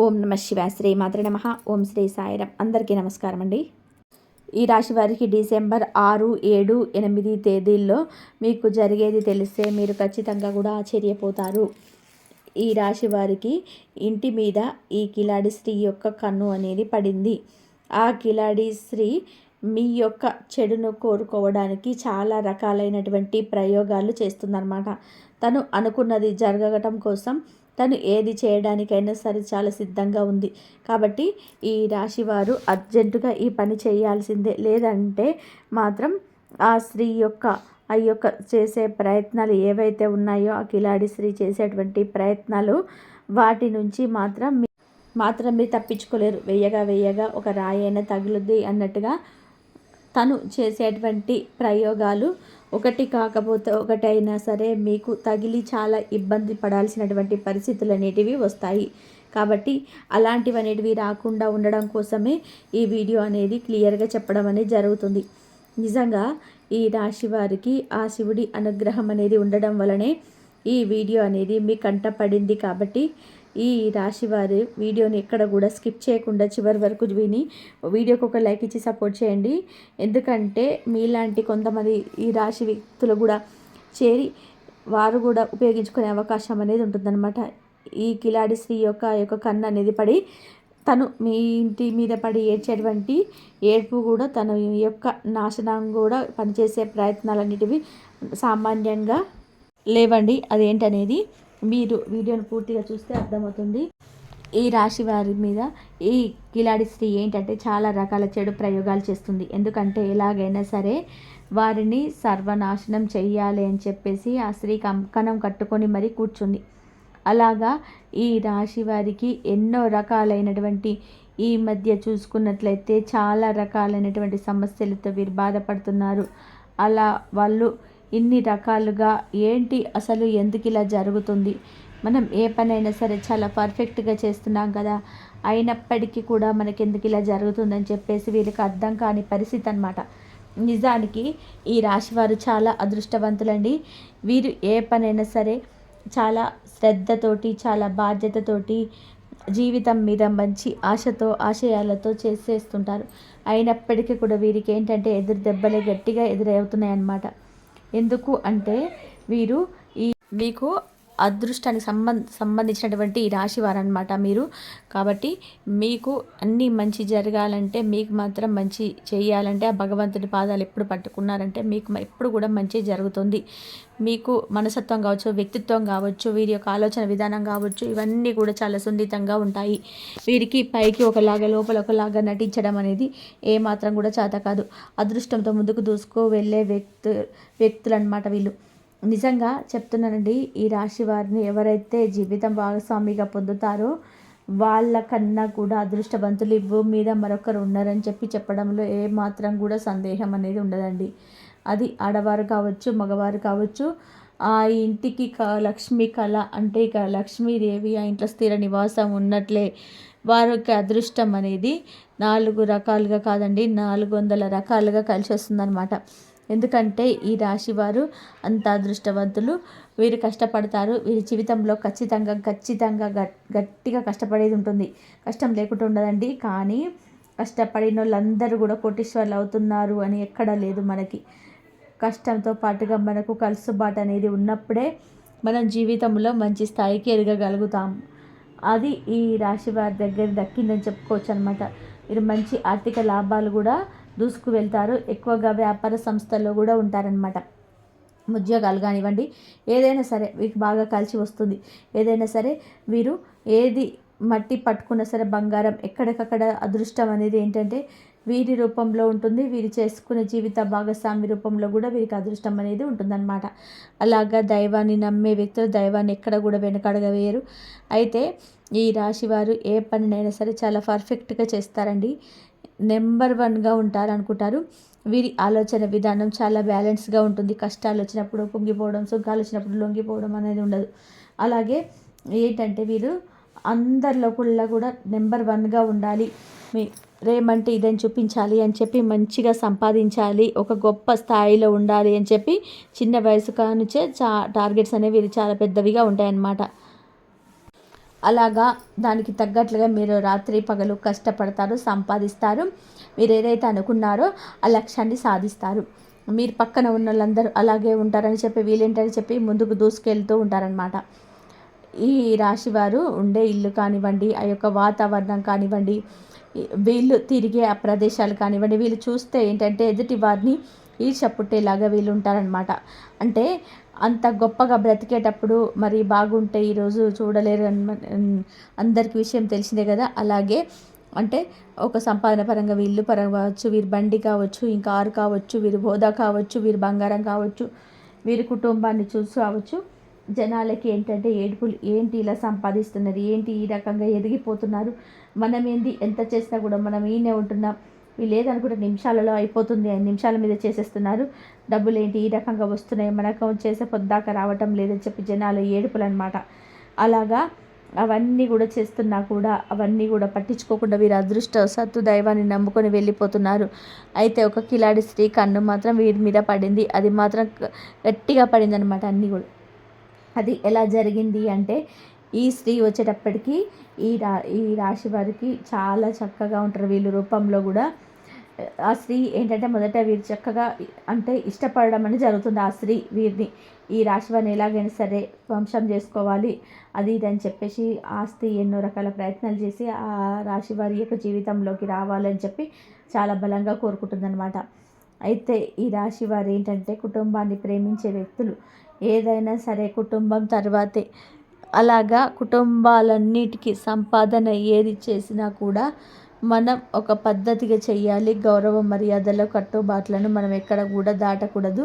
ఓం నమ శివాయ. శ్రీ మాత్రే నమః. ఓం శ్రీ సాయిరాం. అందరికీ నమస్కారం అండి. ఈ రాశి వారికి డిసెంబర్ 6, 7, 8 తేదీల్లో మీకు జరిగేది తెలిస్తే మీరు ఖచ్చితంగా కూడా ఆశ్చర్యపోతారు. ఈ రాశి వారికి ఇంటి మీద ఈ కిలాడి స్త్రీ యొక్క కన్ను అనేది పడింది. ఆ కిలాడి స్త్రీ మీ యొక్క చెడును కోరుకోవడానికి చాలా రకాలైనటువంటి ప్రయోగాలు చేస్తుందన్నమాట. తను అనుకున్నది జరగటం కోసం తను ఏది చేయడానికైనా సరే చాలా సిద్ధంగా ఉంది. కాబట్టి ఈ రాశివారు అర్జెంటుగా ఈ పని చేయాల్సిందే. లేదంటే మాత్రం ఆ స్త్రీ యొక్క చేసే ప్రయత్నాలు ఏవైతే ఉన్నాయో, ఆ కిలాడి స్త్రీ చేసేటువంటి ప్రయత్నాలు, వాటి నుంచి మాత్రం మీరు తప్పించుకోలేరు. వెయ్యగా ఒక రాయైనా తగులుద్ది అన్నట్టుగా తను చేసేటువంటి ప్రయోగాలు ఒకటి కాకపోతే ఒకటైనా సరే మీకు తగిలి చాలా ఇబ్బంది పడాల్సినటువంటి పరిస్థితులు అనేటివి వస్తాయి. కాబట్టి అలాంటివి రాకుండా ఉండడం కోసమే ఈ వీడియో అనేది క్లియర్గా చెప్పడం అనేది జరుగుతుంది. నిజంగా ఈ రాశి వారికి ఆ శివుడి అనుగ్రహం అనేది ఉండడం వలనే ఈ వీడియో అనేది మీ కంట పడింది. కాబట్టి ఈ రాశి వారి వీడియోని ఎక్కడ కూడా స్కిప్ చేయకుండా చివరి వరకు విని వీడియోకి ఒక లైక్ ఇచ్చి సపోర్ట్ చేయండి. ఎందుకంటే మీలాంటి కొంతమంది ఈ రాశి వ్యక్తులు కూడా చేరి వారు కూడా ఉపయోగించుకునే అవకాశం అనేది ఉంటుందన్నమాట. ఈ కిలాడి స్త్రీ యొక్క కన్ను అనేది పడి తను మీ ఇంటి మీద పడి ఏడ్చేటువంటి ఏడ్పు కూడా తన యొక్క నాశనం కూడా పనిచేసే ప్రయత్నాలన్నిటివి సామాన్యంగా లేవండి. అదేంటనేది మీరు వీడియోని పూర్తిగా చూస్తే అర్థమవుతుంది. ఈ రాశి వారి మీద ఈ కిలాడి స్త్రీ ఏంటంటే చాలా రకాల చెడు ప్రయోగాలు చేస్తుంది. ఎందుకంటే ఎలాగైనా సరే వారిని సర్వనాశనం చెయ్యాలి అని చెప్పేసి ఆ స్త్రీ కంకణం కట్టుకొని మరీ కూర్చుంది. అలాగా ఈ రాశి వారికి ఎన్నో రకాలైనటువంటి ఈ మధ్య చూసుకున్నట్లయితే చాలా రకాలైనటువంటి సమస్యలతో వీరు బాధపడుతున్నారు. అలా వాళ్ళు ఇన్ని రకాలుగా ఏంటి అసలు ఎందుకు ఇలా జరుగుతుంది? మనం ఏ పనైనా సరే చాలా పర్ఫెక్ట్గా చేస్తున్నాం కదా, అయినప్పటికీ కూడా మనకెందుకు ఇలా జరుగుతుందని చెప్పేసి వీళ్ళకి అర్థం కాని పరిస్థితి అన్నమాట. నిజానికి ఈ రాశివారు చాలా అదృష్టవంతులండి. వీరు ఏ పనైనా సరే చాలా శ్రద్ధతోటి, చాలా బాధ్యతతోటి, జీవితం మీద మంచి ఆశయాలతో చేసేస్తుంటారు. అయినప్పటికీ కూడా వీరికి ఏంటంటే ఎదురు దెబ్బలే గట్టిగా ఎదురవుతున్నాయి అన్నమాట. ఎందుకు అంటే వీరు మీకు అదృష్టానికి సంబంధించినటువంటి ఈ రాశి వారనమాట మీరు. కాబట్టి మీకు అన్నీ మంచి జరగాలంటే, మీకు మాత్రం మంచి చేయాలంటే, ఆ భగవంతుడి పాదాలు ఎప్పుడు పట్టుకున్నారంటే మీకు ఎప్పుడు కూడా మంచి జరుగుతుంది. మీకు మనస్తత్వం కావచ్చు, వ్యక్తిత్వం కావచ్చు, వీరి యొక్క ఆలోచన విధానం కావచ్చు, ఇవన్నీ కూడా చాలా సున్నితంగా ఉంటాయి. వీరికి పైకి ఒకలాగా లోపల ఒకలాగా నటించడం అనేది ఏమాత్రం కూడా చేత కాదు. అదృష్టంతో ముందుకు దూసుకు వెళ్ళే వ్యక్తులు అన్నమాట వీళ్ళు. నిజంగా చెప్తున్నానండి, ఈ రాశి వారిని ఎవరైతే జీవితం భాగస్వామిగా పొందుతారో వాళ్ళకన్నా కూడా అదృష్టవంతులు ఈ భూమి మీద మరొకరు ఉన్నారని చెప్పడంలో ఏమాత్రం కూడా సందేహం అనేది ఉండదండి. అది ఆడవారు కావచ్చు, మగవారు కావచ్చు. ఆ ఇంటికి లక్ష్మీ కళ అంటే ఇక లక్ష్మీదేవి ఆ ఇంట్లో స్థిర నివాసం ఉన్నట్లే వారికి అదృష్టం అనేది 4 రకాలుగా కాదండి, 400 రకాలుగా కలిసి వస్తుందన్నమాట. ఎందుకంటే ఈ రాశి వారు అంత అదృష్టవంతులు. వీరు కష్టపడతారు. వీరి జీవితంలో ఖచ్చితంగా గట్టిగా కష్టపడేది ఉంటుంది. కష్టం లేకుండా ఉండదండి. కానీ కష్టపడిన వాళ్ళందరూ కూడా కోటీశ్వర్లు అవుతున్నారు అని ఎక్కడా లేదు. మనకి కష్టంతో పాటుగా మనకు కలుసుబాటు అనేది ఉన్నప్పుడే మనం జీవితంలో మంచి స్థాయికి ఎదగగలుగుతాము. అది ఈ రాశి వారి దగ్గర దక్కిందని చెప్పుకోవచ్చు అనమాట. వీరు మంచి ఆర్థిక లాభాలు కూడా దూసుకు వెళ్తారు. ఎక్కువగా వ్యాపార సంస్థల్లో కూడా ఉంటారనమాట. ఉద్యోగాలు కానివ్వండి, ఏదైనా సరే వీరికి బాగా కలిసి వస్తుంది. ఏదైనా సరే వీరు ఏది మట్టి పట్టుకున్నా సరే బంగారం ఎక్కడికక్కడ అదృష్టం అనేది ఏంటంటే వీరి రూపంలో ఉంటుంది. వీరు చేసుకునే జీవిత భాగస్వామి రూపంలో కూడా వీరికి అదృష్టం అనేది ఉంటుందన్నమాట. అలాగా దైవాన్ని నమ్మే వ్యక్తులు దైవాన్ని ఎక్కడ కూడా వెనకడగా వేయరు. అయితే ఈ రాశి వారు ఏ పనినైనా సరే చాలా పర్ఫెక్ట్గా చేస్తారండి. నెంబర్ 1గా ఉంటారనుకుంటారు. వీరి ఆలోచన విధానం చాలా బ్యాలెన్స్గా ఉంటుంది. కష్టాలు వచ్చినప్పుడు పొంగిపోవడం, సుఖాలు వచ్చినప్పుడు లొంగిపోవడం అనేది ఉండదు. అలాగే ఏంటంటే వీరు అందరిలో కూడా నెంబర్ 1గా ఉండాలి. రేమంటే ఇదని చూపించాలి అని చెప్పి మంచిగా సంపాదించాలి, ఒక గొప్ప స్థాయిలో ఉండాలి అని చెప్పి చిన్న వయసు కానుంచే టార్గెట్స్ అనేవి చాలా పెద్దవిగా ఉంటాయన్నమాట. అలాగా దానికి తగ్గట్లుగా మీరు రాత్రి పగలు కష్టపడతారు, సంపాదిస్తారు. మీరు ఏదైతే అనుకున్నారో ఆ లక్ష్యాన్ని సాధిస్తారు. మీరు పక్కన ఉన్న వాళ్ళందరూ అలాగే ఉంటారని చెప్పి, వీళ్ళేంటని చెప్పి ముందుకు దూసుకెళ్తూ ఉంటారనమాట. ఈ రాశివారు ఉండే ఇల్లు కానివ్వండి, ఆ యొక్క వాతావరణం కానివ్వండి, వీళ్ళు తిరిగే ఆ ప్రదేశాలు కానివ్వండి, వీళ్ళు చూస్తే ఏంటంటే ఎదుటి వారిని ఈర్ష్య పుట్టేలాగా వీళ్ళు ఉంటారనమాట. అంటే అంత గొప్పగా బ్రతికేటప్పుడు మరి బాగుంటే ఈరోజు చూడలేరు అందరికీ విషయం తెలిసిందే కదా. అలాగే అంటే ఒక సంపాదన పరంగా వీళ్ళు పరంగా కావచ్చు, వీరి బండి కావచ్చు, ఇంకా కారు కావచ్చు, వీరి హోదా కావచ్చు, వీరి బంగారం కావచ్చు, వీరి కుటుంబాన్ని చూసి కావచ్చు, జనాలకి ఏంటంటే ఏడుపులు, ఏంటి ఇలా సంపాదిస్తున్నది, ఏంటి ఈ రకంగా ఎదిగిపోతున్నారు, మనం ఏంది ఎంత చేసినా కూడా మనం ఈయనే ఉంటున్నాం, వీళ్ళు ఏదనుకుంటే నిమిషాలలో అయిపోతుంది, 5 నిమిషాల మీద చేసేస్తున్నారు, డబ్బులు ఏంటి ఈ రకంగా వస్తున్నాయి, మనకు చేసే పొద్దాక రావటం లేదని చెప్పి జనాలు ఏడుపులు అనమాట. అలాగా అవన్నీ కూడా చేస్తున్నా కూడా అవన్నీ కూడా పట్టించుకోకుండా వీరి అదృష్టవశాత్తు దైవాన్ని నమ్ముకొని వెళ్ళిపోతున్నారు. అయితే ఒక కిలాడి స్త్రీ కన్ను మాత్రం వీరి మీద పడింది. అది మాత్రం గట్టిగా పడింది అనమాట. అన్నీ కూడా అది ఎలా జరిగింది అంటే, ఈ స్త్రీ వచ్చేటప్పటికి ఈ రాశి వారికి చాలా చక్కగా ఉంటారు. వీళ్ళు రూపంలో కూడా ఆ స్త్రీ ఏంటంటే మొదట వీరు చక్కగా అంటే ఇష్టపడడం అనేది జరుగుతుంది. ఆ స్త్రీ వీరిని, ఈ రాశి వారిని ఎలాగైనా సరే వంశం చేసుకోవాలి అది ఇది అని చెప్పేసి ఆ స్త్రీ ఎన్నో రకాల ప్రయత్నాలు చేసి ఆ రాశి వారి యొక్క జీవితంలోకి రావాలని చెప్పి చాలా బలంగా కోరుకుంటుందన్నమాట. అయితే ఈ రాశి వారు ఏంటంటే కుటుంబాన్ని ప్రేమించే వ్యక్తులు. ఏదైనా సరే కుటుంబం తర్వాతే. అలాగా కుటుంబాలన్నిటికీ సంపాదన ఏది చేసినా కూడా మనం ఒక పద్ధతిగా చెయ్యాలి. గౌరవ మర్యాదలు, కట్టుబాట్లను మనం ఎక్కడ కూడా దాటకూడదు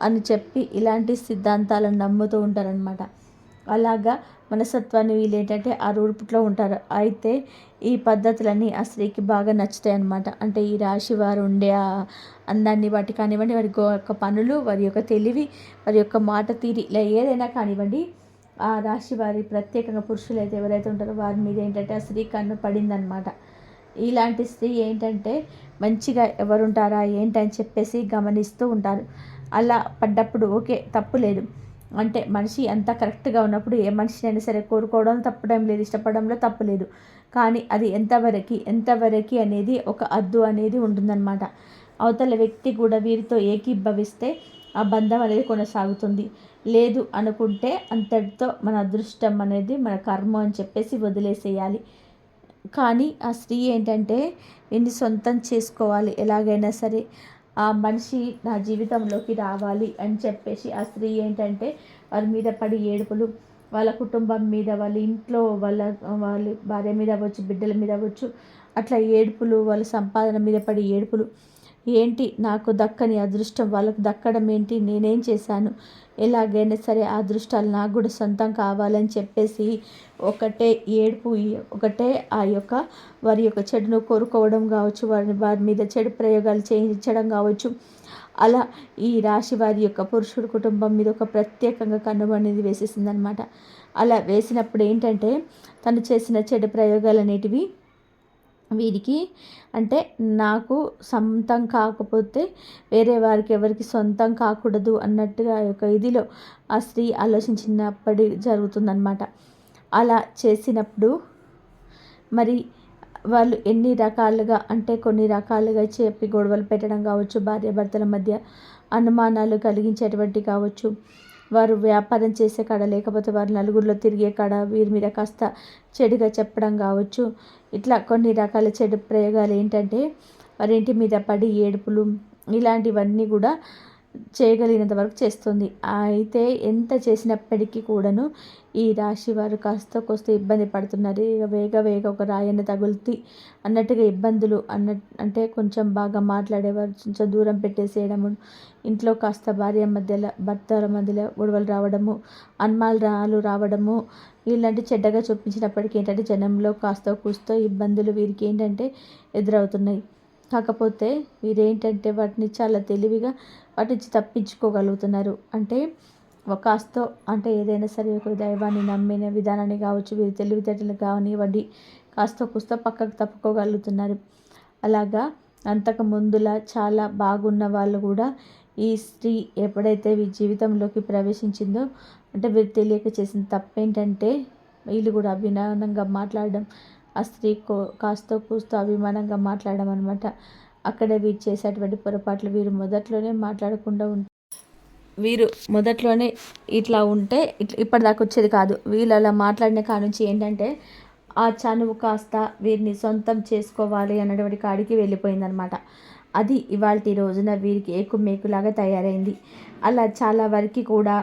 అని చెప్పి ఇలాంటి సిద్ధాంతాలను నమ్ముతూ ఉంటారనమాట. అలాగా మనస్తత్వాన్ని వీళ్ళేంటంటే ఆ రూపులో ఉంటారు. అయితే ఈ పద్ధతులన్నీ ఆ స్త్రీకి బాగా నచ్చుతాయి అన్నమాట. అంటే ఈ రాశి వారు ఉండే ఆ అందాన్ని బట్టి కానివ్వండి, వారి యొక్క పనులు, వారి యొక్క తెలివి, వారి యొక్క మాట తీరి ఇలా ఏదైనా కానివ్వండి, ఆ రాశి వారి ప్రత్యేకంగా పురుషులు అయితే ఎవరైతే ఉంటారో వారి మీద ఏంటంటే ఆ స్త్రీ కన్ను పడిందనమాట. ఇలాంటి స్త్రీ ఏంటంటే మంచిగా ఎవరుంటారా ఏంటని చెప్పేసి గమనిస్తూ ఉంటారు. అలా పడ్డప్పుడు ఓకే, తప్పు లేదు. అంటే మనిషి అంతా కరెక్ట్గా ఉన్నప్పుడు ఏ మనిషినైనా సరే కోరుకోవడం తప్పడం లేదు, ఇష్టపడంలో తప్పు లేదు. కానీ అది ఎంతవరకు అనేది ఒక హద్దు అనేది ఉంటుందన్నమాట. అవతల వ్యక్తి కూడా వీరితో ఏకీభవిస్తే ఆ బంధం అనేది కొనసాగుతుంది. లేదు అనుకుంటే అంతటితో మన అదృష్టం అనేది మన కర్మ అని చెప్పేసి వదిలేసేయాలి. కానీ ఆ స్త్రీ ఏంటంటే వీడిని సొంతం చేసుకోవాలి, ఎలాగైనా సరే ఆ మనిషి నా జీవితంలోకి రావాలి అని చెప్పేసి ఆ స్త్రీ ఏంటంటే వారి మీద పడి ఏడుపులు, వాళ్ళ కుటుంబం మీద, వాళ్ళ ఇంట్లో వాళ్ళ భార్య మీద అవ్వచ్చు, బిడ్డల మీద అవ్వచ్చు, అట్లా ఏడుపులు, వాళ్ళ సంపాదన మీద పడి ఏడుపులు. ఏంటి నాకు దక్కని అదృష్టం వాళ్ళకు దక్కడం ఏంటి, నేనేం చేశాను, ఎలాగైనా సరే ఆ అదృష్టాలు నాకు కూడా సొంతం కావాలని చెప్పేసి ఒకటే ఏడుపు, ఒకటే ఆ యొక్క వారి యొక్క చెడును కోరుకోవడం కావచ్చు, వారి మీద చెడు ప్రయోగాలు చేయించడం కావచ్చు. అలా ఈ రాశి వారి యొక్క పురుషుడు కుటుంబం మీద ఒక ప్రత్యేకంగా కన్ను అనేది వేసేసిందనమాట. అలా వేసినప్పుడు ఏంటంటే తను చేసిన చెడు ప్రయోగాలు అనేటివి వీరికి అంటే నాకు సొంతం కాకపోతే వేరే వారికి ఎవరికి సొంతం కాకూడదు అన్నట్టుగా యొక్క ఇదిలో ఆ స్త్రీ ఆలోచించినప్పటి జరుగుతుందన్నమాట. అలా చేసినప్పుడు మరి వాళ్ళు ఎన్ని రకాలుగా అంటే కొన్ని రకాలుగా చెప్పి గొడవలు పెట్టడం కావచ్చు, భార్యాభర్తల మధ్య అనుమానాలు కలిగించేటువంటి కావచ్చు, వారు వ్యాపారం చేసే కాడ లేకపోతే వారు నలుగురిలో తిరిగే కాడ వీరి మీద కాస్త చెడుగా చెప్పడం కావచ్చు. ఇట్లా కొన్ని రకాల చెడు ప్రయోగాలు ఏంటంటే వారి ఇంటి మీద పడి ఏడుపులు ఇలాంటివన్నీ కూడా చేయగలిగినంత వరకు చేస్తుంది. అయితే ఎంత చేసినప్పటికీ కూడాను ఈ రాశి వారు కాస్త కోస్త ఇబ్బంది పడుతున్నారు. ఇక వేగ ఒక రాయన్న తగులుతి అన్నట్టుగా ఇబ్బందులు అంటే కొంచెం బాగా మాట్లాడేవారు కొంచెం దూరం పెట్టేసేయడము, ఇంట్లో కాస్త భార్య మధ్యలో భర్తల మధ్యలో గొడవలు రావడము, అనుమానాలు రావడము, ఇలాంటి చెడ్డగా చూపించినప్పటికీ ఏంటంటే జనంలో కాస్త కూస్తో ఇబ్బందులు వీరికి ఏంటంటే ఎదురవుతున్నాయి. కాకపోతే వీరేంటంటే వాటిని చాలా తెలివిగా వాటి నుంచి తప్పించుకోగలుగుతున్నారు. అంటే కాస్తో అంటే ఏదైనా సరే ఒక దైవాన్ని నమ్మిన విధానాన్ని కావచ్చు, వీరి తెలివితేటలు కానివ్వండి, కాస్త కూస్తో పక్కకు తప్పుకోగలుగుతున్నారు. అలాగా అంతకు ముందులా చాలా బాగున్న వాళ్ళు కూడా ఈ స్త్రీ ఎప్పుడైతే వీరి జీవితంలోకి ప్రవేశించిందో అంటే వీరు తెలియక చేసిన తప్పేంటంటే వీళ్ళు కూడా అభిమానంగా మాట్లాడడం, ఆ స్త్రీ కాస్తో కూస్తో అభిమానంగా మాట్లాడడం అనమాట. అక్కడే వీరు చేసేటువంటి పొరపాట్లు వీరు మొదట్లోనే మాట్లాడకుండా వీరు మొదట్లోనే ఇట్లా ఉంటే ఇప్పటిదాకా వచ్చేది కాదు. వీళ్ళు అలా మాట్లాడిన కానుంచి ఏంటంటే ఆ చనువు కాస్త వీరిని సొంతం చేసుకోవాలి అన్నటువంటి కాడికి వెళ్ళిపోయిందనమాట. అది ఇవాల్టి రోజున వీరికి ఏకుమేకులాగా తయారైంది. అలా చాలా వరకు కూడా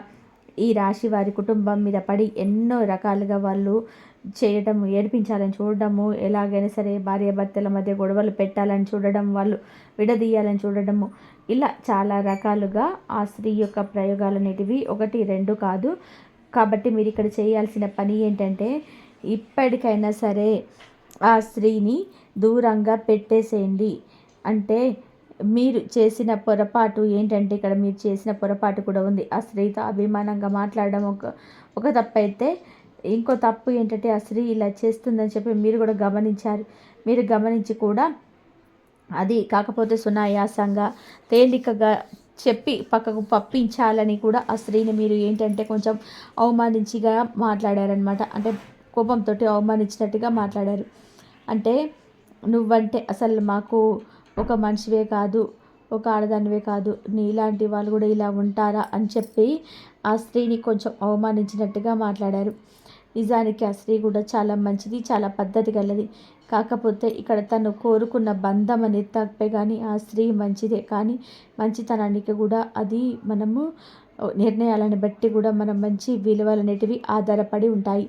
ఈ రాశి వారి కుటుంబం మీద పడి ఎన్నో రకాలుగా వాళ్ళు చేయడము, ఏడిపించాలని చూడడము, ఎలాగైనా సరే భార్యాభర్తల మధ్య గొడవలు పెట్టాలని చూడడం, వాళ్ళు విడదీయాలని చూడడము, ఇలా చాలా రకాలుగా ఆ స్త్రీ యొక్క ప్రయోగాలు అనేటివి 1, 2 కాదు. కాబట్టి మీరు ఇక్కడ చేయాల్సిన పని ఏంటంటే ఇప్పటికైనా సరే ఆ స్త్రీని దూరంగా పెట్టేసేయండి. అంటే మీరు చేసిన పొరపాటు ఏంటంటే ఇక్కడ మీరు చేసిన పొరపాటు కూడా ఉంది. ఆ స్త్రీతో అభిమానంగా మాట్లాడడం ఒక తప్పు అయితే, ఇంకో తప్పు ఏంటంటే ఆ స్త్రీ ఇలా చేస్తుందని చెప్పి మీరు కూడా గమనించారు. మీరు గమనించి కూడా అది కాకపోతే సునాయాసంగా తేలికగా చెప్పి పక్కకు పంపించాలని కూడా ఆ స్త్రీని మీరు ఏంటంటే కొంచెం అవమానించిగా మాట్లాడారనమాట. అంటే కోపంతో అవమానించినట్టుగా మాట్లాడారు. అంటే నువ్వంటే అసలు మాకు ఒక మనిషివే కాదు, ఒక ఆడదానివే కాదు, నీలాంటి వాళ్ళు కూడా ఇలా ఉంటారా అని చెప్పి ఆ స్త్రీని కొంచెం అవమానించినట్టుగా మాట్లాడారు. నిజానికి ఆ స్త్రీ కూడా చాలా మంచిది, చాలా పద్ధతి గలది. కాకపోతే ఇక్కడ తను కోరుకున్న బంధం అనేది తప్పే కానీ ఆ స్త్రీ మంచిదే. కానీ మంచితనానికి కూడా అది మనము నిర్ణయాలను బట్టి కూడా మనం మంచి విలువలు అనేటివి ఆధారపడి ఉంటాయి.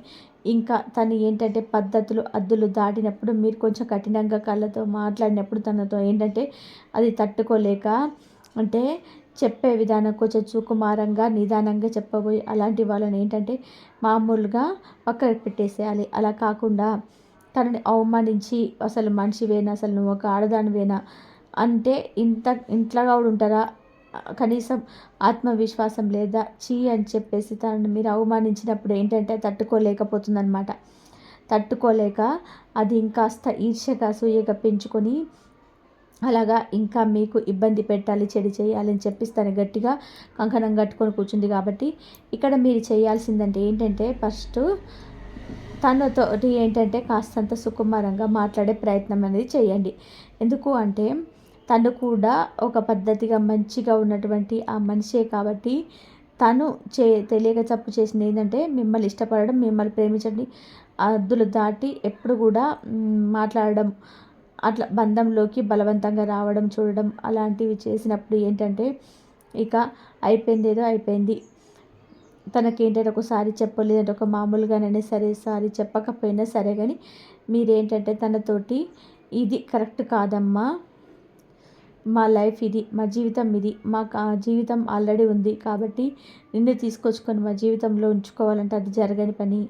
ఇంకా తను ఏంటంటే పద్ధతులు అద్దులు దాటినప్పుడు మీరు కొంచెం కఠినంగా కళ్ళతో మాట్లాడినప్పుడు తనతో ఏంటంటే అది తట్టుకోలేక అంటే చెప్పే విధానం కొంచెం సుకుమారంగా నిదానంగా చెప్పబోయి అలాంటి వాళ్ళని ఏంటంటే మామూలుగా పక్కకు పెట్టేసేయాలి. అలా కాకుండా తనని అవమానించి అసలు మనిషివేనా, అసలు నువ్వు ఒక ఆడదానివేనా అంటే ఇంట్లో కూడా ఉంటారా, కనీసం ఆత్మవిశ్వాసం లేదా, చీ అని చెప్పేసి తనని మీరు అవమానించినప్పుడు ఏంటంటే తట్టుకోలేకపోతుందనమాట. తట్టుకోలేక అది ఇంకాస్త ఈర్ష్యగా అసూయగా పెంచుకొని అలాగా ఇంకా మీకు ఇబ్బంది పెట్టాలి, చెడు చేయాలని చెప్పేసి తను గట్టిగా కంకణం కట్టుకొని కూర్చుంది. కాబట్టి ఇక్కడ మీరు చేయాల్సిందంటే ఏంటంటే ఫస్ట్ తనతోటి ఏంటంటే కాస్తంత సుకుమారంగా మాట్లాడే ప్రయత్నం అనేది చేయండి. ఎందుకు అంటే తను కూడా ఒక పద్ధతిగా మంచిగా ఉన్నటువంటి ఆ మనిషే కాబట్టి తను తెలియక తప్పు చేసింది ఏంటంటే మిమ్మల్ని ఇష్టపడడం, మిమ్మల్ని ప్రేమించండి, హద్దులు దాటి ఎప్పుడు కూడా మాట్లాడడం, అట్లా బంధంలోకి బలవంతంగా రావడం చూడడం అలాంటివి చేసినప్పుడు ఏంటంటే ఇక అయిపోయింది, ఏదో అయిపోయింది. తనకేంటంటే ఒకసారి చెప్పలేదంటే ఒక మామూలుగానైనా సరే సారీ చెప్పకపోయినా సరే కానీ మీరేంటంటే తనతోటి ఇది కరెక్ట్ కాదమ్మా, మా లైఫ్ ఇది, మా జీవితం ఇది, మాకు ఆ జీవితం ఆల్రెడీ ఉంది కాబట్టి నిన్ను తీసుకొచ్చుకొని మా జీవితంలో ఉంచుకోవాలంటే అది జరగని పని,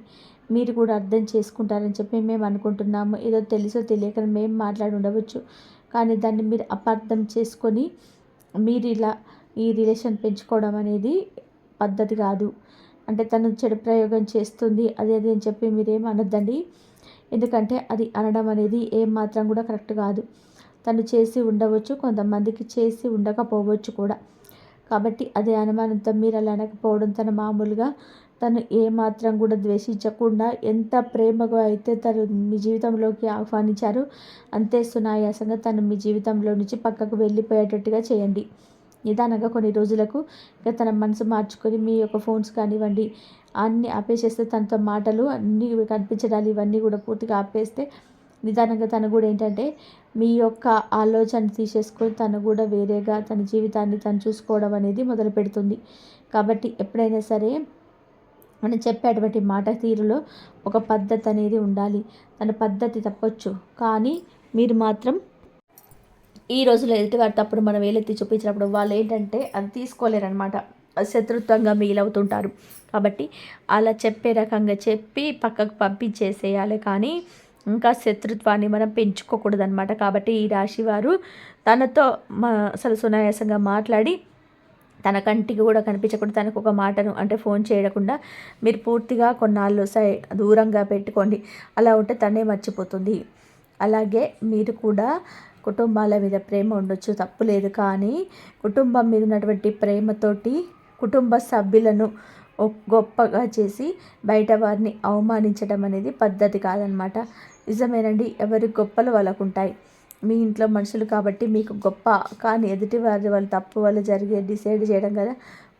మీరు కూడా అర్థం చేసుకుంటారని చెప్పి మేము అనుకుంటున్నాము. ఏదో తెలుసో తెలియక మేము మాట్లాడి ఉండవచ్చు, కానీ దాన్ని మీరు అపార్థం చేసుకొని మీరు ఇలా ఈ రిలేషన్ పెంచుకోవడం అనేది పద్ధతి కాదు. అంటే తను చెడు ప్రయోగం చేస్తుంది అది అది అని చెప్పి మీరేం అనొద్దండి. ఎందుకంటే అది అనడం అనేది ఏమాత్రం కూడా కరెక్ట్ కాదు. తను చేసి ఉండవచ్చు, కొంతమందికి చేసి ఉండకపోవచ్చు కూడా. కాబట్టి అదే అనుమానంతో మీరు అలా అనకపోవడం, తను మామూలుగా తను ఏమాత్రం కూడా ద్వేషించకుండా ఎంత ప్రేమగా అయితే తను మీ జీవితంలోకి ఆహ్వానించారో అంతే సునాయాసంగా తను మీ జీవితంలో నుంచి పక్కకు వెళ్ళిపోయేటట్టుగా చేయండి. నిదానంగా కొన్ని రోజులకు ఇక తన మనసు మార్చుకొని మీ యొక్క ఫోన్స్ కానివ్వండి అన్నీ ఆపేసేస్తే, తనతో మాటలు అన్నీ కనిపించడాలు ఇవన్నీ కూడా పూర్తిగా ఆపేస్తే నిదానంగా తను కూడా ఏంటంటే మీ యొక్క ఆలోచన తీసేసుకొని తను కూడా వేరేగా తన జీవితాన్ని తను చూసుకోవడం అనేది మొదలు పెడుతుంది. కాబట్టి ఎప్పుడైనా సరే మనం చెప్పేటువంటి మాట తీరులో ఒక పద్ధతి అనేది ఉండాలి. తన పద్ధతి తప్పొచ్చు, కానీ మీరు మాత్రం ఈ రోజుల్లో ఎదుటివారి తప్పుడు మనం వేలెత్తి చూపించినప్పుడు వాళ్ళు ఏంటంటే అది తీసుకోలేరనమాట, శత్రుత్వంగా మిగిలవుతుంటారు. కాబట్టి అలా చెప్పే రకంగా చెప్పి పక్కకు పంపించేసేయాలి, కానీ ఇంకా శత్రుత్వాన్ని మనం పెంచుకోకూడదు అనమాట. కాబట్టి ఈ రాశి వారు తనతో అసలు సునాయాసంగా మాట్లాడి తన కంటికి కూడా కనిపించకుండా తనకు ఒక మాటను అంటే ఫోన్ చేయకుండా మీరు పూర్తిగా కొన్నాళ్ళు దూరంగా పెట్టుకోండి. అలా ఉంటే తనే మర్చిపోతుంది. అలాగే మీరు కూడా కుటుంబాల మీద ప్రేమ ఉండొచ్చు, తప్పు లేదు, కానీ కుటుంబం మీద ఉన్నటువంటి ప్రేమతోటి కుటుంబ సభ్యులను గొప్పగా చేసి బయట వారిని అవమానించడం అనేది పద్ధతి కాదనమాట. నిజమేనండి, ఎవరి గొప్పలు వాళ్ళకు ఉంటాయి. మీ ఇంట్లో మనుషులు కాబట్టి మీకు గొప్ప, కానీ ఎదుటి వాళ్ళ తప్పు వల్ల జరిగే డిసైడ్ చేయడం కదా.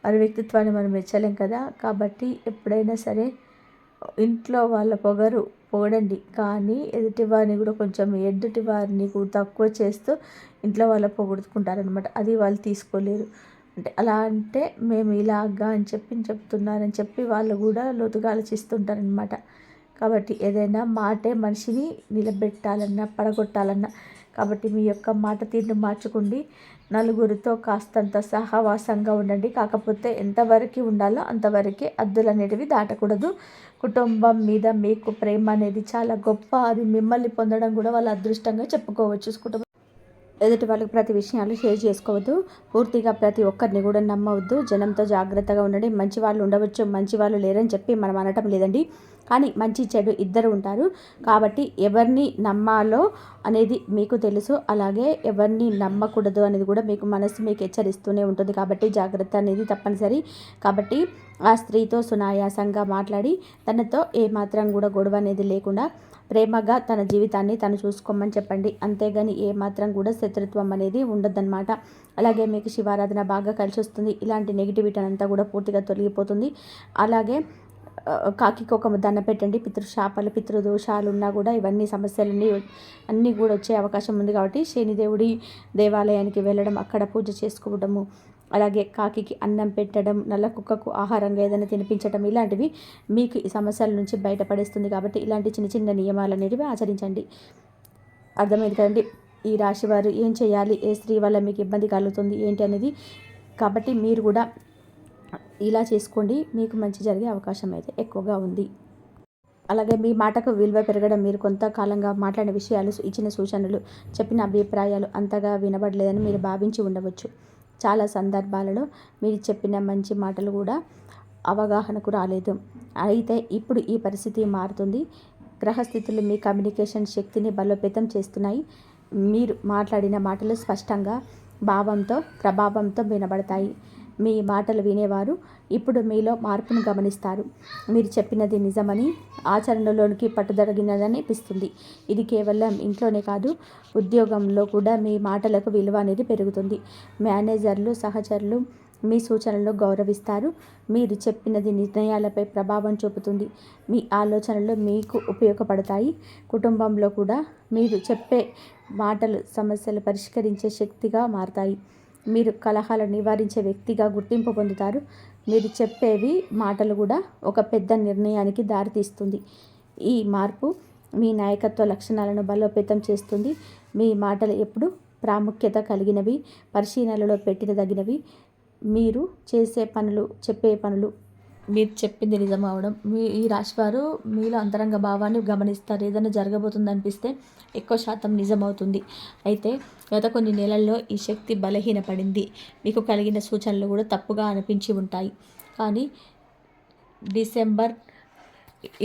వారి వ్యక్తిత్వాన్ని మనం మెచ్చలేం కదా. కాబట్టి ఎప్పుడైనా సరే ఇంట్లో వాళ్ళ పొగడండి, కానీ ఎదుటి వారిని కూడా కొంచెం ఎదుటి వారిని తక్కువ చేస్తూ ఇంట్లో వాళ్ళ పొగుడుకుంటారనమాట. అది వాళ్ళు తీసుకోలేరు. అంటే అలా అంటే మేము ఇలాగా అని చెప్తున్నారని చెప్పి వాళ్ళు కూడా లోతుగా ఆలోచిస్తుంటారనమాట. కాబట్టి ఏదైనా మాటే మనిషిని నిలబెట్టాలన్నా పడగొట్టాలన్నా, కాబట్టి మీ యొక్క మాట తీరును మార్చుకోండి. నలుగురితో కాస్తంత సహవాసంగా ఉండండి. కాకపోతే ఎంతవరకు ఉండాలో అంతవరకే, హద్దులు అనేటివి దాటకూడదు. కుటుంబం మీద మీకు ప్రేమ అనేది చాలా గొప్ప. అది మిమ్మల్ని పొందడం కూడా వాళ్ళ అదృష్టంగా చెప్పుకోవచ్చు. కుటుంబం ఎదుటి వాళ్ళకి ప్రతి విషయాలు షేర్ చేసుకోవద్దు. పూర్తిగా ప్రతి ఒక్కరిని కూడా నమ్మవద్దు. జనంతో జాగ్రత్తగా ఉండండి. మంచి వాళ్ళు ఉండవచ్చు, మంచి వాళ్ళు లేరని చెప్పి మనం అనటం లేదండి. కానీ మంచి చెడు ఇద్దరు ఉంటారు. కాబట్టి ఎవరిని నమ్మాలో అనేది మీకు తెలుసు. అలాగే ఎవరిని నమ్మకూడదు అనేది కూడా మీకు మనసు మీకు హెచ్చరిస్తూనే ఉంటుంది. కాబట్టి జాగ్రత్త అనేది తప్పనిసరి. కాబట్టి ఆ స్త్రీతో సునాయాసంగా మాట్లాడి తనతో ఏమాత్రం కూడా గొడవ అనేది లేకుండా ప్రేమగా తన జీవితాన్ని తను చూసుకోమని చెప్పండి. అంతేగాని ఏమాత్రం కూడా శత్రుత్వం అనేది ఉండొద్దన్నమాట. అలాగే మీకు శివారాధన బాగా కలిసి వస్తుంది. ఇలాంటి నెగిటివిటీ అంతా కూడా పూర్తిగా తొలగిపోతుంది. అలాగే కాకికి ఒక దండ పెట్టండి. పితృశాపాలు పితృదోషాలు ఉన్నా కూడా ఇవన్నీ సమస్యలన్నీ అన్నీ కూడా వచ్చే అవకాశం ఉంది. కాబట్టి శనిదేవుడి దేవాలయానికి వెళ్ళడం, అక్కడ పూజ చేసుకోవడము, అలాగే కాకికి అన్నం పెట్టడం, నల్ల కుక్కకు ఆహారంగా ఏదైనా తినిపించడం, ఇలాంటివి మీకు ఈ సమస్యల నుంచి బయటపడేస్తుంది. కాబట్టి ఇలాంటి చిన్న చిన్న నియమాలు అనేవి ఆచరించండి. అర్థమైంది కదండి. ఈ రాశి వారు ఏం చేయాలి, ఏ స్త్రీ వల్ల మీకు ఇబ్బంది కలుగుతుంది ఏంటి అనేది. కాబట్టి మీరు కూడా ఇలా చేసుకోండి. మీకు మంచి జరిగే అవకాశం అయితే ఎక్కువగా ఉంది. అలాగే మీ మాటకు విలువ పెరగడం, మీరు కొంతకాలంగా మాట్లాడిన విషయాలు, ఇచ్చిన సూచనలు, చెప్పిన అభిప్రాయాలు అంతగా వినబడలేదని మీరు భావించి ఉండవచ్చు. చాలా సందర్భాలలో మీరు చెప్పిన మంచి మాటలు కూడా అవగాహనకు రాలేదు. అయితే ఇప్పుడు ఈ పరిస్థితి మారుతుంది. గ్రహస్థితులు మీ కమ్యూనికేషన్ శక్తిని బలోపేతం చేస్తున్నాయి. మీరు మాట్లాడిన మాటలు స్పష్టంగా, భావంతో, ప్రభావంతో వినబడతాయి. మీ మాటలు వినేవారు ఇప్పుడు మీలో మార్పును గమనిస్తారు. మీరు చెప్పినది నిజమని, ఆచరణలోనికి పట్టుదలగినదని అనిపిస్తుంది. ఇది కేవలం ఇంట్లోనే కాదు, ఉద్యోగంలో కూడా మీ మాటలకు విలువ అనేది పెరుగుతుంది. మేనేజర్లు, సహచరులు మీ సూచనలను గౌరవిస్తారు. మీరు చెప్పినది నిర్ణయాలపై ప్రభావం చూపుతుంది. మీ ఆలోచనలు మీకు ఉపయోగపడతాయి. కుటుంబంలో కూడా మీరు చెప్పే మాటలు సమస్యలు పరిష్కరించే శక్తిగా మారతాయి. మీరు కలహాలను నివారించే వ్యక్తిగా గుర్తింపు పొందుతారు. మీరు చెప్పేవి మాటలు కూడా ఒక పెద్ద నిర్ణయానికి దారితీస్తుంది. ఈ మార్పు మీ నాయకత్వ లక్షణాలను బలోపేతం చేస్తుంది. మీ మాటలు ఎప్పుడు ప్రాముఖ్యత కలిగినవి, పరిశీలనలో పెట్టినదగినవి. మీరు చేసే పనులు, చెప్పే పనులు, మీరు చెప్పింది నిజం అవడం. ఈ రాశివారు మీలో అంతరంగ భావాన్ని గమనిస్తారు. ఏదైనా జరగబోతుంది అనిపిస్తే ఎక్కువ శాతం నిజమవుతుంది. అయితే గత కొన్ని నెలల్లో ఈ శక్తి బలహీనపడింది. మీకు కలిగిన సూచనలు కూడా తప్పుగా అనిపించి ఉంటాయి. కానీ డిసెంబర్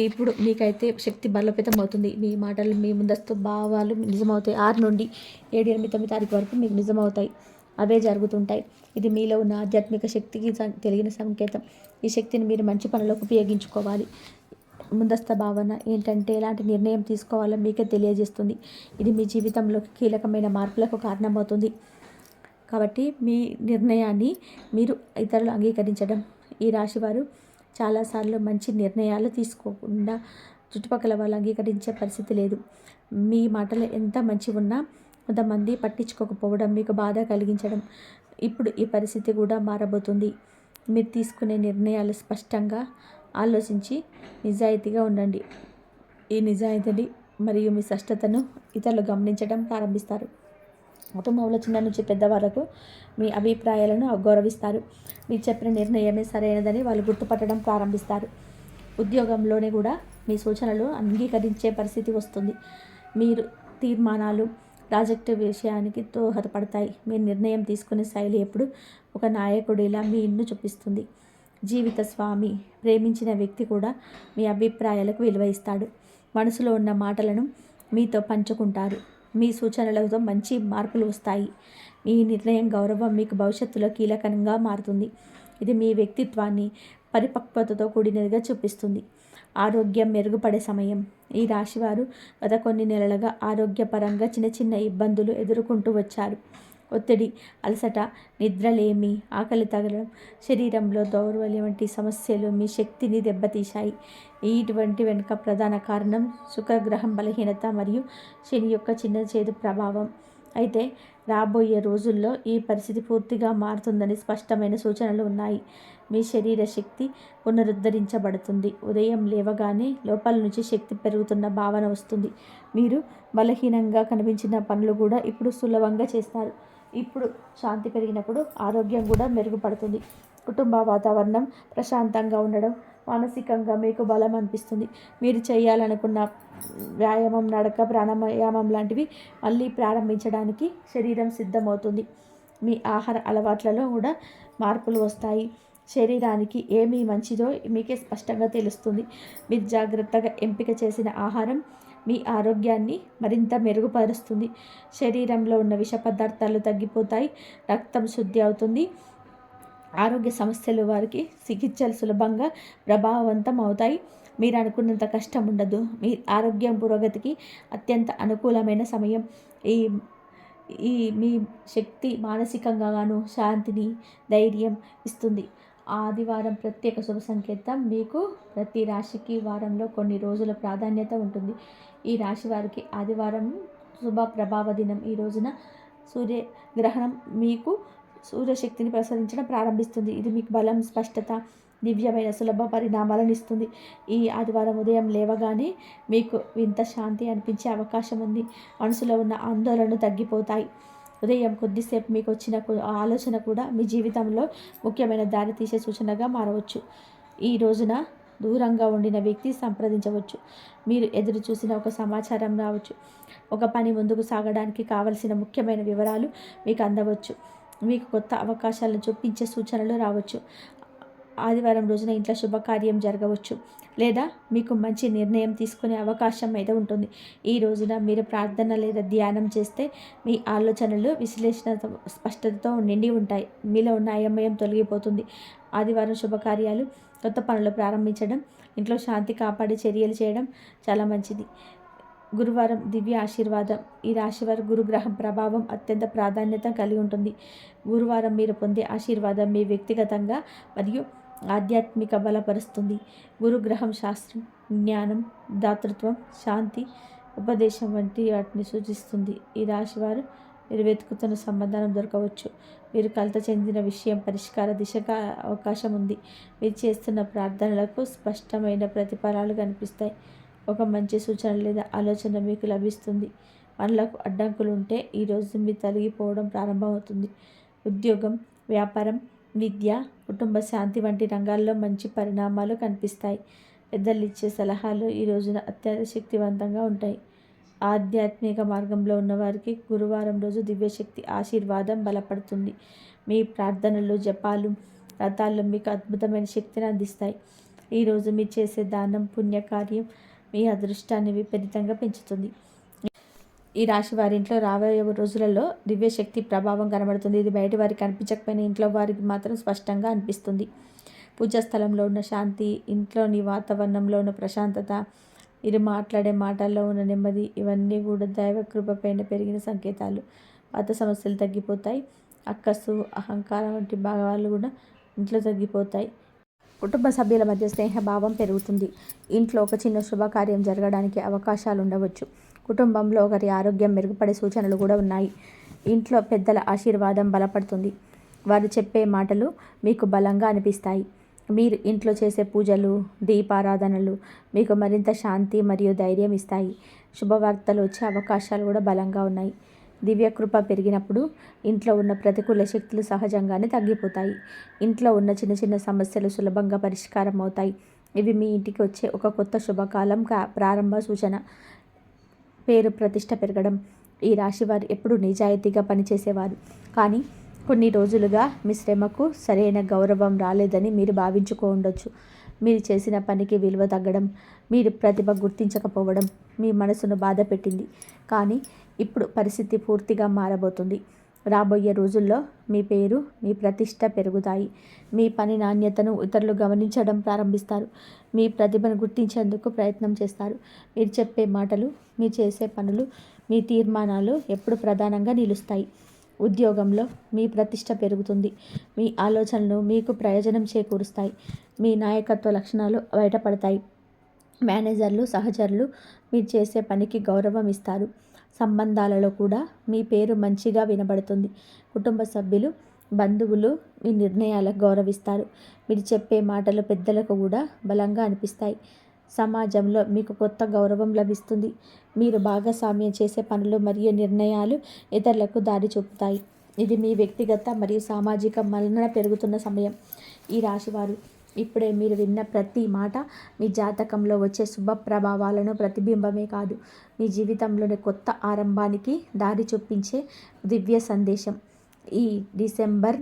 ఇప్పుడు మీకైతే శక్తి బలోపేతం అవుతుంది. మీ మాటలు, మీ ముందస్తు భావాలు నిజమవుతాయి. 6 నుండి 7, 8, 9 తారీఖు వరకు మీకు నిజమవుతాయి. అవే జరుగుతుంటాయి. ఇది మీలో ఉన్న ఆధ్యాత్మిక శక్తికి తెలిగిన సంకేతం. ఈ శక్తిని మీరు మంచి పనులకు ఉపయోగించుకోవాలి. ముందస్తు భావన ఏంటంటే ఎలాంటి నిర్ణయం తీసుకోవాలో మీకే తెలియజేస్తుంది. ఇది మీ జీవితంలో కీలకమైన మార్పులకు కారణమవుతుంది. కాబట్టి మీ నిర్ణయాన్ని మీరు ఇతరులు అంగీకరించడం. ఈ రాశివారు చాలాసార్లు మంచి నిర్ణయాలు తీసుకోకుండా చుట్టుపక్కల వాళ్ళు అంగీకరించే పరిస్థితి లేదు. మీ మాటలు ఎంత మంచి ఉన్నా కొంతమంది పట్టించుకోకపోవడం మీకు బాధ కలిగించడం. ఇప్పుడు ఈ పరిస్థితి కూడా మారబోతుంది. మీరు తీసుకునే నిర్ణయాలు స్పష్టంగా ఆలోచించి నిజాయితీగా ఉండండి. ఈ నిజాయితీని మరియు మీ స్పష్టతను ఇతరులు గమనించడం ప్రారంభిస్తారు. కుటుంబంలో చిన్న నుంచి పెద్ద వరకు మీ అభిప్రాయాలను గౌరవిస్తారు. మీరు చెప్పిన నిర్ణయమే సరైనదని వాళ్ళు గుర్తుపట్టడం ప్రారంభిస్తారు. ఉద్యోగంలోనే కూడా మీ సూచనలు అంగీకరించే పరిస్థితి వస్తుంది. మీరు తీర్మానాలు, ప్రాజెక్టు విషయానికి దోహదపడతాయి. మీ నిర్ణయం తీసుకునే శైలి ఎప్పుడు ఒక నాయకుడిలా మీ ఇన్ను చూపిస్తుంది. జీవిత స్వామి, ప్రేమించిన వ్యక్తి కూడా మీ అభిప్రాయాలకు విలువ ఇస్తాడు. మనసులో ఉన్న మాటలను మీతో పంచుకుంటారు. మీ సూచనలతో మంచి మార్పులు వస్తాయి. మీ నిర్ణయం, గౌరవం మీకు భవిష్యత్తులో కీలకంగా మారుతుంది. ఇది మీ వ్యక్తిత్వాన్ని పరిపక్వతతో కూడినదిగా చూపిస్తుంది. ఆరోగ్యం మెరుగుపడే సమయం. ఈ రాశివారు గత కొన్ని నెలలుగా ఆరోగ్యపరంగా చిన్న చిన్న ఇబ్బందులు ఎదుర్కొంటూ వచ్చారు. ఒత్తిడి, అలసట, నిద్రలేమి, ఆకలి తగలడం, శరీరంలో దౌర్బల్యం వంటి సమస్యలు మీ శక్తిని దెబ్బతీశాయి. ఇటువంటి వెనుక ప్రధాన కారణం శుక్రగ్రహం బలహీనత మరియు శని యొక్క చిన్న చేదు ప్రభావం. అయితే రాబోయే రోజుల్లో ఈ పరిస్థితి పూర్తిగా మారుతుందని స్పష్టమైన సూచనలు ఉన్నాయి. మీ శరీర శక్తి పునరుద్ధరించబడుతుంది. ఉదయం లేవగానే లోపల నుంచి శక్తి పెరుగుతున్న భావన వస్తుంది. మీరు బలహీనంగా కనిపించిన పనులు కూడా ఇప్పుడు సులభంగా చేస్తారు. ఇప్పుడు శాంతి పెరిగినప్పుడు ఆరోగ్యం కూడా మెరుగుపడుతుంది. కుటుంబ వాతావరణం ప్రశాంతంగా ఉండడం, మానసికంగా మీకు బలం అనిపిస్తుంది. మీరు చేయాలనుకున్న వ్యాయామం, నడక, ప్రాణాయామం లాంటివి మళ్ళీ ప్రారంభించడానికి శరీరం సిద్ధమవుతుంది. మీ ఆహార అలవాట్లలో కూడా మార్పులు వస్తాయి. శరీరానికి ఏమి మంచిదో మీకే స్పష్టంగా తెలుస్తుంది. మీరు జాగ్రత్తగా ఎంపిక చేసిన ఆహారం మీ ఆరోగ్యాన్ని మరింత మెరుగుపరుస్తుంది. శరీరంలో ఉన్న విష పదార్థాలు తగ్గిపోతాయి. రక్తం శుద్ధి అవుతుంది. ఆరోగ్య సమస్యలు వారికి చికిత్సలు సులభంగా ప్రభావవంతం అవుతాయి. మీరు అనుకున్నంత కష్టం ఉండదు. మీ ఆరోగ్యం పురోగతికి అత్యంత అనుకూలమైన సమయం. ఈ ఈ మీ శక్తి మానసికంగాను శాంతిని, ధైర్యం ఇస్తుంది. ఆదివారం ప్రత్యేక శుభ సంకేతం. మీకు ప్రతి రాశికి వారంలో కొన్ని రోజుల ప్రాధాన్యత ఉంటుంది. ఈ రాశి వారికి ఆదివారం శుభ ప్రభావ దినం. ఈ రోజున సూర్యగ్రహణం మీకు సూర్యశక్తిని ప్రసరించడం ప్రారంభిస్తుంది. ఇది మీకు బలం, స్పష్టత, దివ్యమైన సులభ పరిణామాలను ఇస్తుంది. ఈ ఆదివారం ఉదయం లేవగానే మీకు వింత శాంతి అనిపించే అవకాశం ఉంది. మనసులో ఉన్న ఆందోళనలు తగ్గిపోతాయి. ఉదయం కొద్దిసేపు మీకు వచ్చిన ఆలోచన కూడా మీ జీవితంలో ముఖ్యమైన దారి తీసే సూచనగా మారవచ్చు. ఈ రోజున దూరంగా ఉండిన వ్యక్తి సంప్రదించవచ్చు. మీరు ఎదురు చూసిన ఒక సమాచారం రావచ్చు. ఒక పని ముందుకు సాగడానికి కావలసిన ముఖ్యమైన వివరాలు మీకు అందవచ్చు. మీకు కొత్త అవకాశాలను చూపించే సూచనలు రావచ్చు. ఆదివారం రోజున ఇంట్లో శుభకార్యం జరగవచ్చు లేదా మీకు మంచి నిర్ణయం తీసుకునే అవకాశం అయితే ఉంటుంది. ఈ రోజున మీరు ప్రార్థన లేదా ధ్యానం చేస్తే మీ ఆలోచనలు విశ్లేషణ స్పష్టతతో నిండి ఉంటాయి. మీలో ఉన్న అయోమయం తొలగిపోతుంది. ఆదివారం శుభకార్యాలు, కొత్త పనులు ప్రారంభించడం, ఇంట్లో శాంతి కాపాడే చర్యలు చేయడం చాలా మంచిది. గురువారం దివ్య ఆశీర్వాదం. ఈ రాశివారి గురుగ్రహం ప్రభావం అత్యంత ప్రాధాన్యత కలిగి ఉంటుంది. గురువారం మీరు పొందే ఆశీర్వాదం మీ వ్యక్తిగతంగా మరియు ఆధ్యాత్మిక బలపరుస్తుంది. గురుగ్రహం శాస్త్రం, జ్ఞానం, దాతృత్వం, శాంతి, ఉపదేశం వంటి వాటిని సూచిస్తుంది. ఈ రాశివారు మీరు వెతుకుతున్న సమాధానం దొరకవచ్చు. మీరు కలత చెందిన విషయం పరిష్కార దిశగా అవకాశం ఉంది. మీరు చేస్తున్న ప్రార్థనలకు స్పష్టమైన ప్రతిఫలాలు కనిపిస్తాయి. ఒక మంచి సూచన లేదా ఆలోచన మీకు లభిస్తుంది. పనులకు అడ్డంకులు ఉంటే ఈరోజు మీరు తొలగిపోవడం ప్రారంభమవుతుంది. ఉద్యోగం, వ్యాపారం, విద్య, కుటుంబ శాంతి వంటి రంగాల్లో మంచి పరిణామాలు కనిపిస్తాయి. పెద్దలు ఇచ్చే సలహాలు ఈ రోజున అత్యంత శక్తివంతంగా ఉంటాయి. ఆధ్యాత్మిక మార్గంలో ఉన్నవారికి గురువారం రోజు దివ్యశక్తి ఆశీర్వాదం బలపడుతుంది. మీ ప్రార్థనలు, జపాలు, వ్రతాలు మీకు అద్భుతమైన శక్తిని అందిస్తాయి. ఈరోజు మీరు చేసే దానం, పుణ్యకార్యం మీ అదృష్టాన్ని విపరీతంగా పెంచుతుంది. ఈ రాశి వారి ఇంట్లో రాబోయే రోజులలో దివ్యశక్తి ప్రభావం కనబడుతుంది. ఇది బయట వారికి కనిపించకపోయినా ఇంట్లో వారికి మాత్రం స్పష్టంగా అనిపిస్తుంది. పూజా స్థలంలో ఉన్న శాంతి, ఇంట్లోని వాతావరణంలో ఉన్న ప్రశాంతత, మీరు మాట్లాడే మాటల్లో ఉన్న నెమ్మది, ఇవన్నీ కూడా దైవ కృపపైన పెరిగిన సంకేతాలు. పాత సమస్యలు తగ్గిపోతాయి. అక్కసు, అహంకారం వంటి భావాలు కూడా ఇంట్లో తగ్గిపోతాయి. కుటుంబ సభ్యుల మధ్య స్నేహభావం పెరుగుతుంది. ఇంట్లో ఒక చిన్న శుభకార్యం జరగడానికి అవకాశాలు ఉండవచ్చు. కుటుంబంలో ఒకరి ఆరోగ్యం మెరుగుపడే సూచనలు కూడా ఉన్నాయి. ఇంట్లో పెద్దల ఆశీర్వాదం బలపడుతుంది. వారు చెప్పే మాటలు మీకు బలంగా అనిపిస్తాయి. మీరు ఇంట్లో చేసే పూజలు, దీపారాధనలు మీకు మరింత శాంతి మరియు ధైర్యం ఇస్తాయి. శుభవార్తలు వచ్చే అవకాశాలు కూడా బలంగా ఉన్నాయి. దివ్యకృప పెరిగినప్పుడు ఇంట్లో ఉన్న ప్రతికూల శక్తులు సహజంగానే తగ్గిపోతాయి. ఇంట్లో ఉన్న చిన్న చిన్న సమస్యలు సులభంగా పరిష్కారం అవుతాయి. ఇవి మీ ఇంటికి వచ్చే ఒక కొత్త శుభకాలం ప్రారంభ సూచన. పేరు ప్రతిష్ట పెరగడం. ఈ రాశివారు ఎప్పుడూ నిజాయితీగా పనిచేసేవారు, కానీ కొన్ని రోజులుగా మీ శ్రమకు సరైన గౌరవం రాలేదని మీరు భావించుకో ఉండొచ్చు. మీరు చేసిన పనికి విలువ తగ్గడం, మీరు ప్రతిభ గుర్తించకపోవడం మీ మనసును బాధ పెట్టింది. కానీ ఇప్పుడు పరిస్థితి పూర్తిగా మారబోతుంది. రాబోయే రోజుల్లో మీ పేరు, మీ ప్రతిష్ట పెరుగుతాయి. మీ పని నాణ్యతను ఇతరులు గమనించడం ప్రారంభిస్తారు. మీ ప్రతిభను గుర్తించేందుకు ప్రయత్నం చేస్తారు. మీరు చెప్పే మాటలు, మీరు చేసే పనులు, మీ తీర్మానాలు ఎప్పుడు ప్రధానంగా నిలుస్తాయి. ఉద్యోగంలో మీ ప్రతిష్ట పెరుగుతుంది. మీ ఆలోచనలు మీకు ప్రయోజనం చేకూరుస్తాయి. మీ నాయకత్వ లక్షణాలు బయటపడతాయి. మేనేజర్లు, సహచరులు మీరు చేసే పనికి గౌరవం ఇస్తారు. సంబంధాలలో కూడా మీ పేరు మంచిగా వినబడుతుంది. కుటుంబ సభ్యులు, బంధువులు మీ నిర్ణయాలకు గౌరవిస్తారు. మీరు చెప్పే మాటలు పెద్దలకు కూడా బలంగా అనిపిస్తాయి. సమాజంలో మీకు కొత్త గౌరవం లభిస్తుంది. మీరు భాగస్వామ్యం చేసే పనులు మరియు నిర్ణయాలు ఇతరులకు దారి చూపుతాయి. ఇది మీ వ్యక్తిగత మరియు సామాజిక మన్నన పెరుగుతున్న సమయం. ఈ రాశివారు ఇప్పుడే మీరు విన్న ప్రతి మాట మీ జాతకంలో వచ్చే శుభ ప్రభావాలను ప్రతిబింబమే కాదు, మీ జీవితంలోని కొత్త ఆరంభానికి దారి చూపించే దివ్య సందేశం. ఈ డిసెంబర్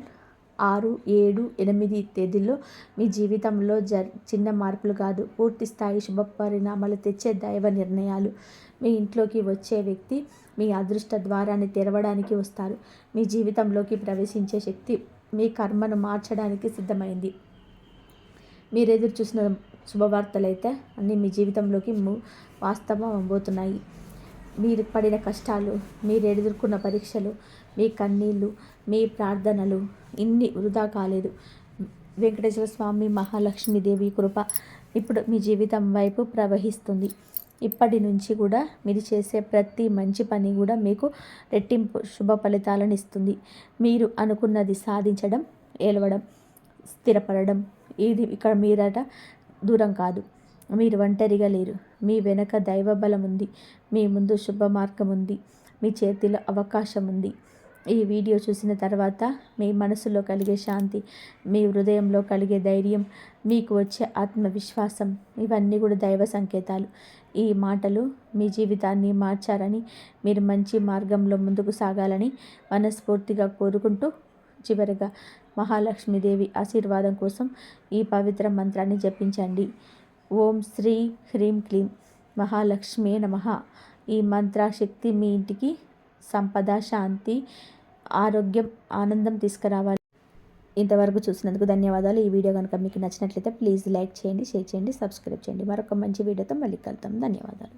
6, 7, 8 తేదీల్లో మీ జీవితంలో చిన్న మార్పులు కాదు, పూర్తి స్థాయి శుభ పరిణామాలు తెచ్చే దైవ నిర్ణయాలు. మీ ఇంట్లోకి వచ్చే వ్యక్తి మీ అదృష్ట ద్వారాన్ని తెరవడానికి వస్తారు. మీ జీవితంలోకి ప్రవేశించే శక్తి మీ కర్మను మార్చడానికి సిద్ధమైంది. మీరు ఎదురు చూసిన శుభవార్తలైతే అన్నీ మీ జీవితంలోకి వాస్తవం అవబోతున్నాయి. మీరు పడిన కష్టాలు, మీరు ఎదుర్కొన్న పరీక్షలు, మీ కన్నీళ్ళు, మీ ప్రార్థనలు ఇన్ని వృధా కాలేదు. వెంకటేశ్వర స్వామి, మహాలక్ష్మీదేవి కృప ఇప్పుడు మీ జీవితం వైపు ప్రవహిస్తుంది. ఇప్పటి నుంచి కూడా మీరు చేసే ప్రతి మంచి పని కూడా మీకు రెట్టింపు శుభ ఫలితాలను ఇస్తుంది. మీరు అనుకున్నది సాధించడం, ఏలవడం, స్థిరపడడం, ఇది ఇక్కడ మీరట దూరం కాదు. మీరు ఒంటరిగా లేరు. మీ వెనక దైవ బలం ఉంది. మీ ముందు శుభ మార్గం ఉంది. మీ చేతిలో అవకాశం ఉంది. ఈ వీడియో చూసిన తర్వాత మీ మనసులో కలిగే శాంతి, మీ హృదయంలో కలిగే ధైర్యం, మీకు వచ్చే ఆత్మవిశ్వాసం ఇవన్నీ కూడా దైవ సంకేతాలు. ఈ మాటలు మీ జీవితాన్ని మార్చారని, మీరు మంచి మార్గంలో ముందుకు సాగాలని మనస్ఫూర్తిగా కోరుకుంటూ, చివరిగా మహాలక్ష్మీదేవి ఆశీర్వాదం కోసం ఈ పవిత్ర మంత్రాన్ని జపించండి. ఓం శ్రీ హ్రీం క్లీం మహాలక్ష్మీ నమః. ఈ మంత్రశక్తి మీ ఇంటికి సంపద, శాంతి, ఆరోగ్యం, ఆనందం తీసుకురావాలి. ఇంతవరకు చూసినందుకు ధన్యవాదాలు. ఈ వీడియో కనుక మీకు నచ్చినట్లయితే ప్లీజ్ లైక్ చేయండి, షేర్ చేయండి, సబ్స్క్రైబ్ చేయండి. మరొక మంచి వీడియోతో మళ్ళీ కలుద్దాం. ధన్యవాదాలు.